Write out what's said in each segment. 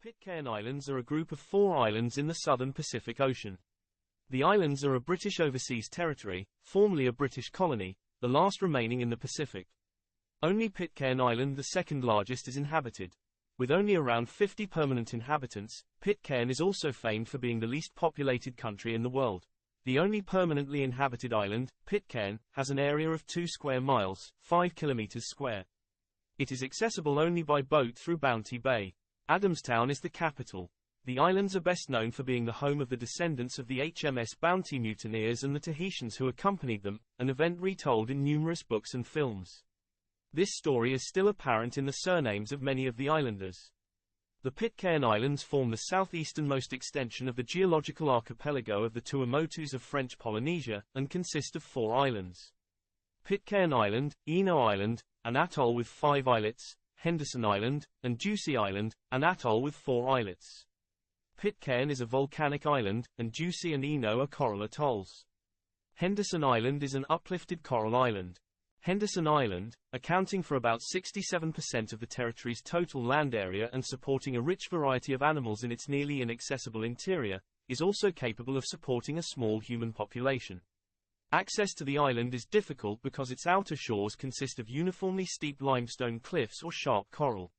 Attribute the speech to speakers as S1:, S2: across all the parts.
S1: Pitcairn Islands are a group of 4 islands in the southern Pacific Ocean. The islands are a British overseas territory, formerly a British colony, the last remaining in the Pacific. Only Pitcairn Island, the second largest, is inhabited. With only around 50 permanent inhabitants, Pitcairn is also famed for being the least populated country in the world. The only permanently inhabited island, Pitcairn, has an area of 2 square miles, 5 kilometers square. It is accessible only by boat through Bounty Bay. Adamstown is the capital. The islands are best known for being the home of the descendants of the HMS Bounty mutineers and the Tahitians who accompanied them, an event retold in numerous books and films. This story is still apparent in the surnames of many of the islanders. The Pitcairn Islands form the southeasternmost extension of the geological archipelago of the Tuamotus of French Polynesia, and consist of 4 islands. Pitcairn Island, Eno Island, an atoll with 5 islets, Henderson Island, and Juicy Island, an atoll with 4 islets. Pitcairn is a volcanic island, and Juicy and Eno are coral atolls. Henderson Island is an uplifted coral island. Henderson Island, accounting for about 67% of the territory's total land area and supporting a rich variety of animals in its nearly inaccessible interior, is also capable of supporting a small human population. Access to the island is difficult because its outer shores consist of uniformly steep limestone cliffs or sharp coral.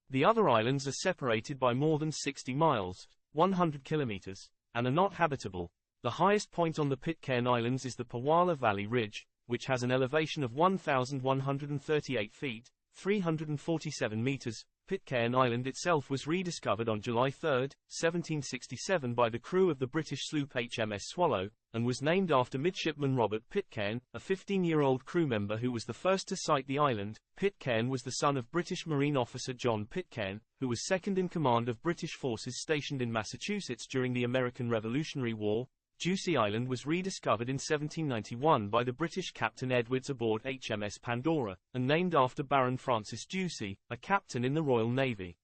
S1: The other islands are separated by more than 60 miles, 100 kilometers, and are not habitable. The highest point on the Pitcairn Islands is the Pawala Valley Ridge, which has an elevation of 1,138 feet, 347 meters. Pitcairn Island itself was rediscovered on July 3, 1767 by the crew of the British sloop HMS Swallow, and was named after midshipman Robert Pitcairn, a 15-year-old crew member who was the first to sight the island. Pitcairn was the son of British Marine officer John Pitcairn, who was second in command of British forces stationed in Massachusetts during the American Revolutionary War. Juicy Island was rediscovered in 1791 by the British Captain Edwards aboard HMS Pandora, and named after Baron Francis Juicy, a captain in the Royal Navy.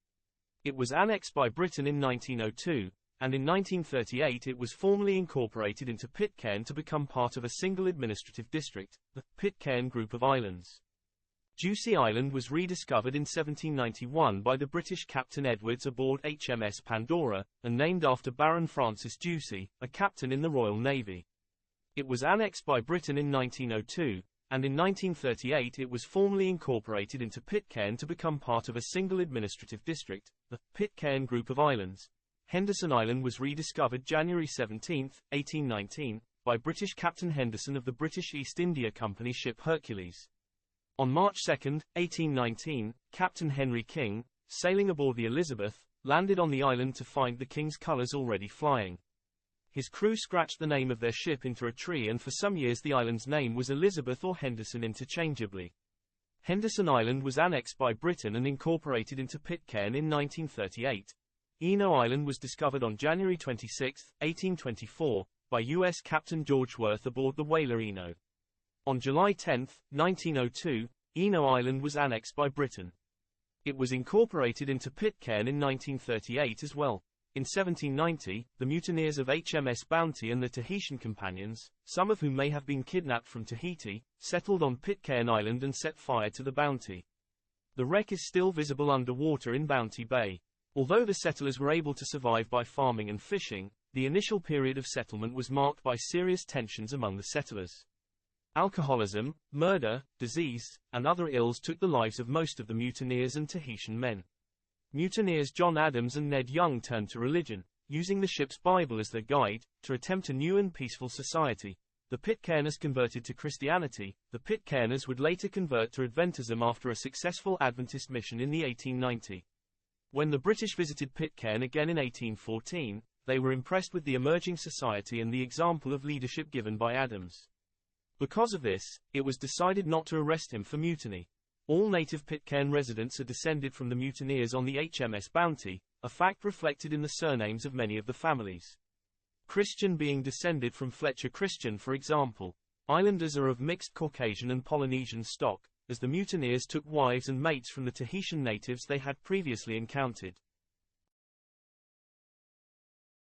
S1: It was annexed by Britain in 1902, and in 1938 it was formally incorporated into Pitcairn to become part of a single administrative district, the Pitcairn Group of Islands. Juicy Island was rediscovered in 1791 by the British Captain Edwards aboard HMS Pandora, and named after Baron Francis Juicy, a captain in the Royal Navy. It was annexed by Britain in 1902, and in 1938 it was formally incorporated into Pitcairn to become part of a single administrative district, the Pitcairn Group of Islands. Henderson Island was rediscovered January 17, 1819, by British Captain Henderson of the British East India Company ship Hercules. On March 2, 1819, Captain Henry King, sailing aboard the Elizabeth, landed on the island to find the King's colours already flying. His crew scratched the name of their ship into a tree, and for some years the island's name was Elizabeth or Henderson interchangeably. Henderson Island was annexed by Britain and incorporated into Pitcairn in 1938. Eno Island was discovered on January 26, 1824, by U.S. Captain George Worth aboard the whaler Eno. On July 10, 1902, Eno Island was annexed by Britain. It was incorporated into Pitcairn in 1938 as well. In 1790, the mutineers of HMS Bounty and the Tahitian companions, some of whom may have been kidnapped from Tahiti, settled on Pitcairn Island and set fire to the Bounty. The wreck is still visible underwater in Bounty Bay. Although the settlers were able to survive by farming and fishing, the initial period of settlement was marked by serious tensions among the settlers. Alcoholism, murder, disease, and other ills took the lives of most of the mutineers and Tahitian men. Mutineers John Adams and Ned Young turned to religion, using the ship's Bible as their guide, to attempt a new and peaceful society. The Pitcairners converted to Christianity. The Pitcairners would later convert to Adventism after a successful Adventist mission in the 1890. When the British visited Pitcairn again in 1814, they were impressed with the emerging society and the example of leadership given by Adams. Because of this, it was decided not to arrest him for mutiny. All native Pitcairn residents are descended from the mutineers on the HMS Bounty, a fact reflected in the surnames of many of the families. Christian being descended from Fletcher Christian, for example. Islanders are of mixed Caucasian and Polynesian stock, as the mutineers took wives and mates from the Tahitian natives they had previously encountered.